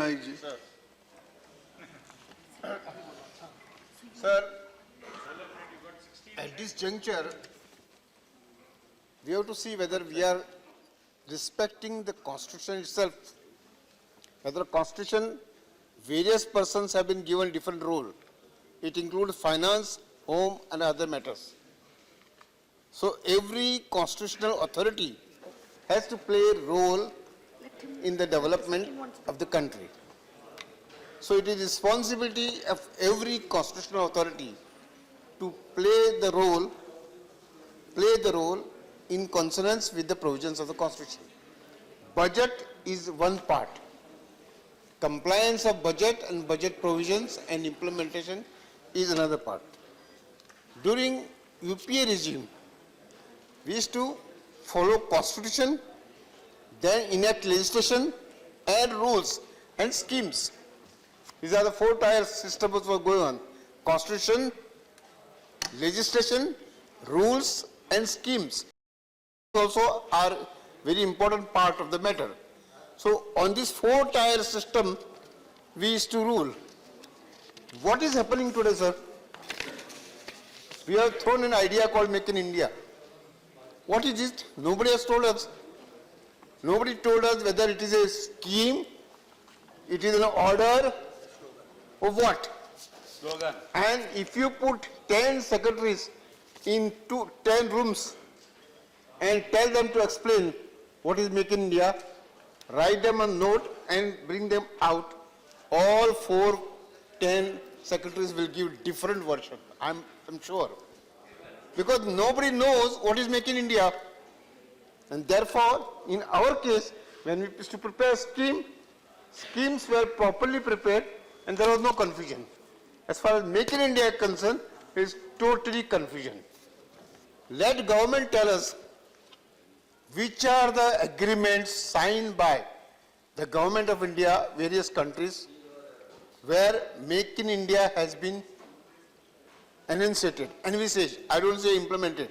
Naik ji. Sir, at this juncture, we have to see whether we are respecting the Constitution itself. Whether the Constitution, various persons have been given different role. It includes finance, home, and other matters. So every constitutional authority has to play a role in the development of the country. So it is responsibility of every constitutional authority to play the role in consonance with the provisions of the Constitution. Budget is one part. Compliance of budget and budget provisions and implementation is another part. During UPA regime, we used to follow Constitution, then enact legislation and rules and schemes. These are the four-tier systems that were going on. Constitution, legislation, rules and schemes also are very important part of the matter. So on this four-tier system, we used to rule. What is happening today, sir? We have thrown an idea called Make in India. What is it? Nobody has told us. Nobody told us whether it is a scheme, it is an order, or what. Slogan. And if you put 10 secretaries in 10 rooms and tell them to explain what is Make in India, write them a note and bring them out, all 10 secretaries will give different version. I'm sure. Because nobody knows what is Make in India. And therefore, in our case, when we used to prepare a scheme, schemes were properly prepared and there was no confusion. As far as Make in India is concerned, there is totally confusion. Let government tell us which are the agreements signed by the government of India, various countries, where Make in India has been enunciated, envisaged, I don't say implemented.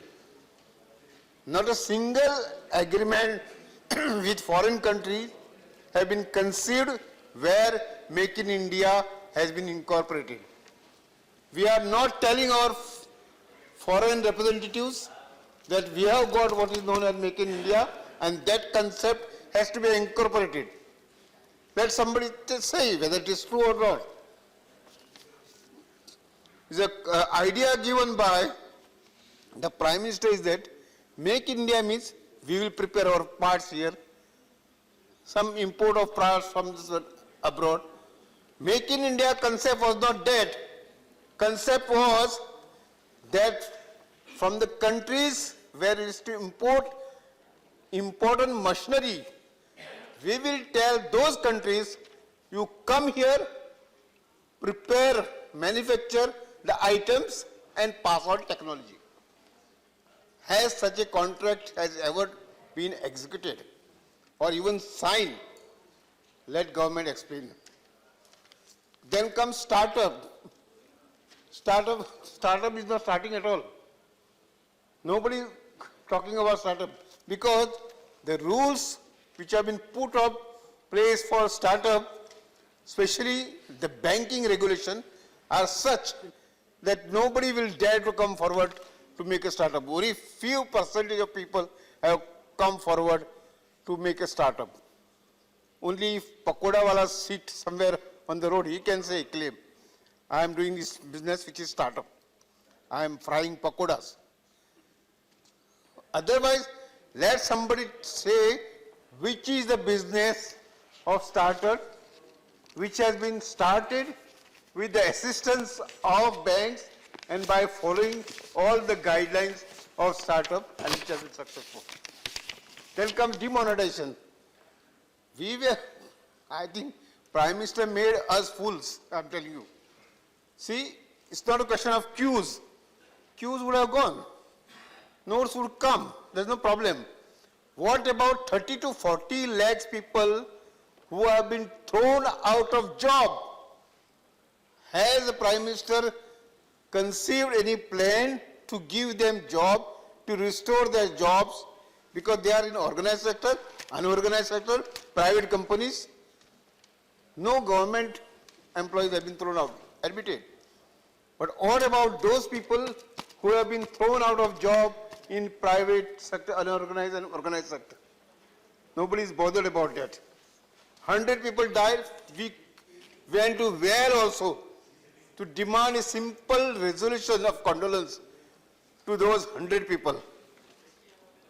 Not a single agreement with foreign countries have been conceived where Make in India has been incorporated. We are not telling our foreign representatives that we have got what is known as Make in India and that concept has to be incorporated. Let somebody say whether it is true or not. The idea given by the Prime Minister is that Make in India means we will prepare our parts here, some import of parts from abroad. Make in India concept was not that. Concept was that from the countries where it is to import important machinery, we will tell those countries, you come here, prepare, manufacture the items and pass on technology. Has such a contract has ever been executed or even signed? Let government explain. Then comes startup. Startup is not starting at all. Nobody talking about startup because the rules which have been put up place for startup, especially the banking regulation, are such that nobody will dare to come forward to make a startup. Only few percentage of people have come forward to make a startup. Only if pakoda wala sit somewhere on the road, he can say, claim, I am doing this business which is startup. I am frying pakodas. Otherwise, let somebody say which is the business of startup which has been started with the assistance of banks and by following all the guidelines of startup and which has been successful. Then comes demonetization. I think Prime Minister made us fools, I'm telling you. See, it's not a question of queues. Queues would have gone. Notes would come. There's no problem. What about 30 to 40 lakhs people who have been thrown out of job? Has the Prime Minister conceived any plan to give them job, to restore their jobs because they are in organized sector, unorganized sector, private companies? No government employees have been thrown out, admitted. But what about those people who have been thrown out of job in private sector, unorganized and organized sector? Nobody is bothered about that. 100 people died. We went to where also to demand a simple resolution of condolence to those 100 people.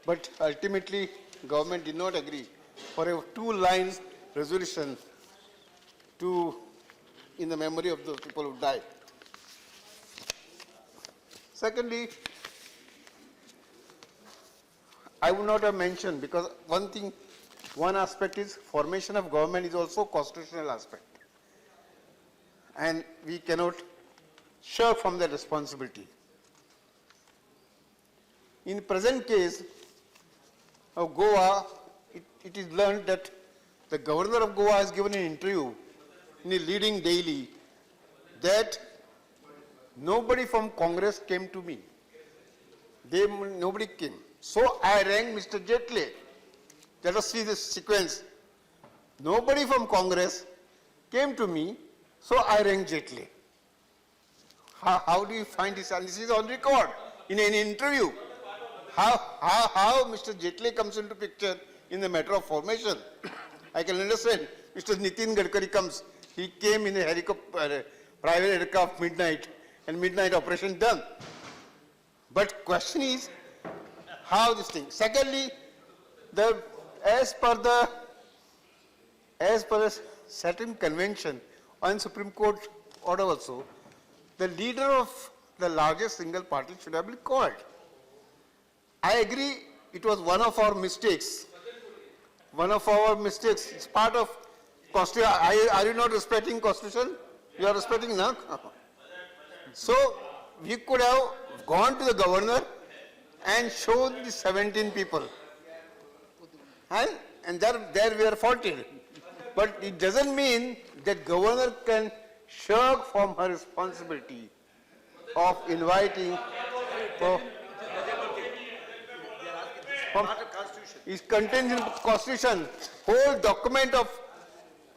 But ultimately, government did not agree for a 2-line resolution in the memory of those people who died. Secondly, I would not have mentioned, because one aspect is formation of government is also constitutional aspect. And we cannot shirk from that responsibility. In present case of Goa, it is learned that the governor of Goa has given an interview in a leading daily that nobody from Congress came to me. Nobody came. So I rang Mr. Jaitley. Let us see this sequence. Nobody from Congress came to me, so I rang Jaitley. How do you find this? And this is on record in an interview. How Mr. Jaitley comes into picture in the matter of formation? I can understand. Mr. Nitin Gadkari comes. He came in a helicopter, private aircraft midnight, and midnight operation done. But question is, how this thing? Secondly, as per a certain convention on Supreme Court order also, the leader of the largest single party should have been called. I agree, it was one of our mistakes. One of our mistakes. It's part of Constitution. Are you not respecting Constitution? You are respecting, no? So we could have gone to the governor and shown the 17 people. And there we are faulted. But it doesn't mean that governor can shirk from her responsibility of inviting is contained in Constitution. Whole document of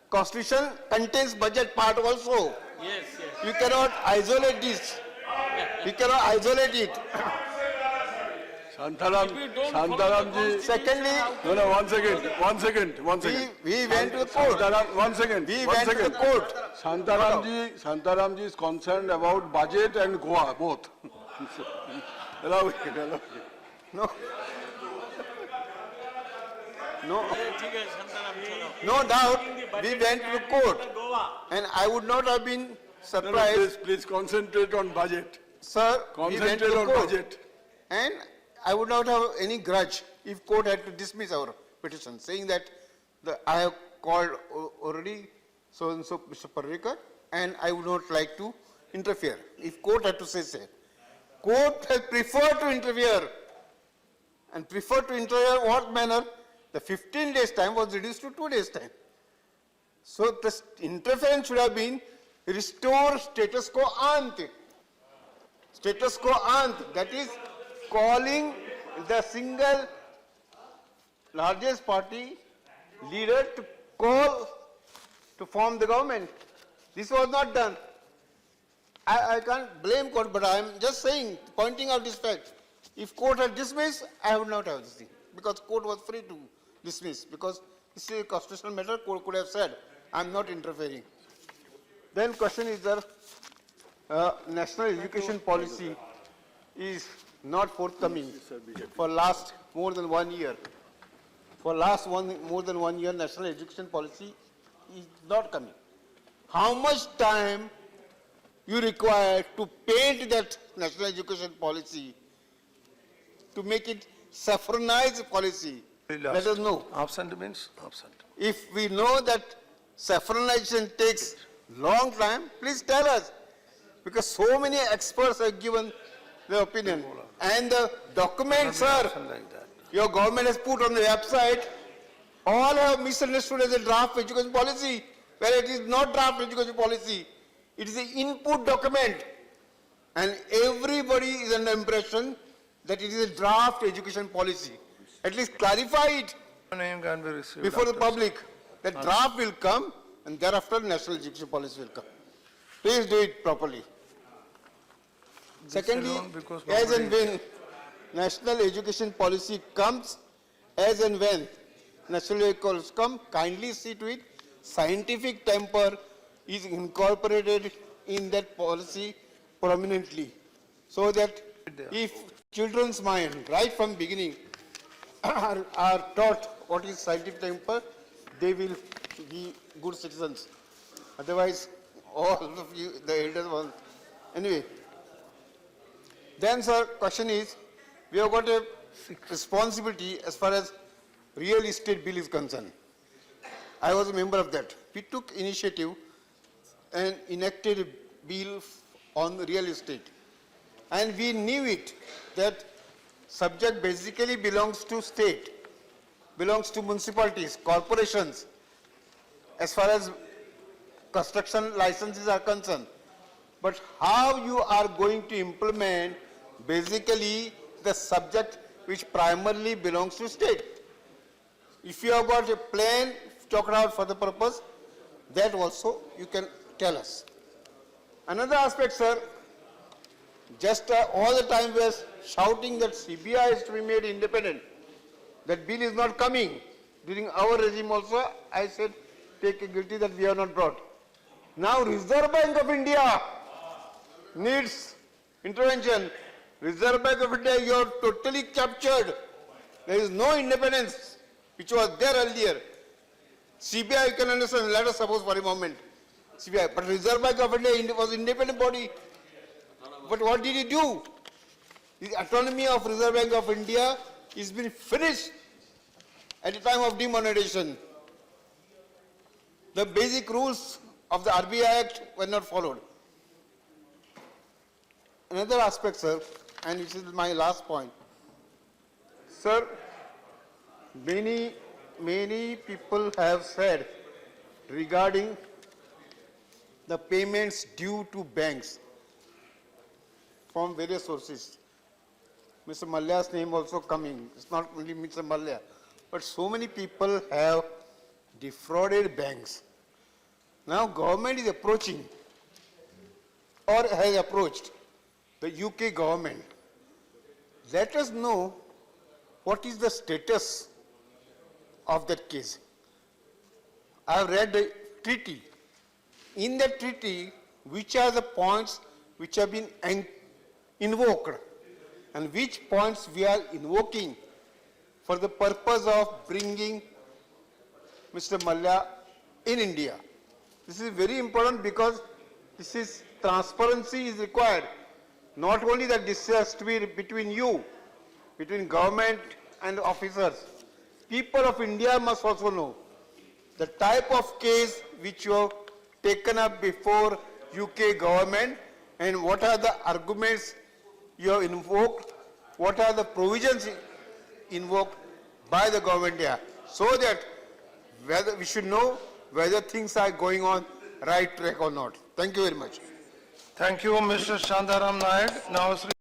Constitution contains budget part also. Yes. You cannot isolate this. You cannot isolate it. Shantaram ji. Secondly, No, one second. we went to the court. One second. We went to the court. Shantaram ji is concerned about budget and Goa, both. Allow it. No doubt, we went to the court. And I would not have been surprised. Please concentrate on budget. Sir, we went to Concentrate the on court. budget. And I would not have any grudge if court had to dismiss our petition, saying that I have called already so-and-so Mr. Parrikar, and I would not like to interfere. If court had to say so. Court has preferred to interfere. And preferred to interfere what manner? The 15 days time was reduced to 2 days time. So the interference should have been restore status quo ante. Status quo ante, that is calling the single largest party leader to call to form the government. This was not done. I can't blame court, but I am just saying, pointing out this fact. If court had dismissed, I would not have this thing, because court was free to dismiss, because this is a constitutional matter. Court could have said, I am not interfering. Then question is that national education policy is not forthcoming for last more than 1 year. For more than 1 year, national education policy is not coming. How much time you require to paint that national education policy, to make it saffronized policy? Let us know. Absent means absent. If we know that saffronization takes long time, please tell us. Because so many experts have given their opinion. And the documents, sir, your government has put on the website, all have misunderstood as a draft education policy, where it is not draft education policy. It is an input document. And everybody is under impression that it is a draft education policy. At least clarify it Name can be received before the public. That draft will come and thereafter national education policy will come. Please do it properly. Secondly, alone because as and nobody- when national education policy comes, as and when national education policy come, kindly see to it, scientific temper is incorporated in that policy prominently, so that if children's mind, right from beginning, are taught what is scientific temper, they will be good citizens. Otherwise, all of you, the elders, will. Anyway. Then, sir, question is, we have got a responsibility as far as real estate bill is concerned. I was a member of that. We took initiative and enacted a bill on real estate. And we knew it, that subject basically belongs to state, belongs to municipalities, corporations, as far as construction licenses are concerned. But how you are going to implement basically the subject which primarily belongs to state. If you have got a plan chalked out for the purpose, that also you can tell us. Another aspect, sir, just all the time we are shouting that CBI is to be made independent. That bill is not coming. During our regime also, I said, take a guilty that we have not brought. Now Reserve Bank of India needs intervention. Reserve Bank of India, you are totally captured. There is no independence which was there earlier. CBI you can understand, let us suppose for a moment. CBI, but Reserve Bank of India was independent body. But what did he do? The autonomy of Reserve Bank of India is been finished at the time of demonetization. The basic rules of the RBI Act were not followed. Another aspect, sir, and this is my last point. Sir, many people have said regarding the payments due to banks from various sources. Mr. Malla's name also coming. It's not only Mr. Malla, but so many people have defrauded banks. Now government is approaching or has approached the UK government. Let us know what is the status of that case. I have read the treaty. In that treaty, which are the points which have been invoked and which points we are invoking for the purpose of bringing Mr. Malla in India. This is very important because this is transparency is required. Not only that this has to be between you, between government and officers. People of India must also know the type of case which you have taken up before UK government and what are the arguments you have invoked, what are the provisions invoked by the government here, so that whether we should know whether things are going on right track or not. Thank you very much. Thank you, Mr. Shantaram Naik. Now, Sri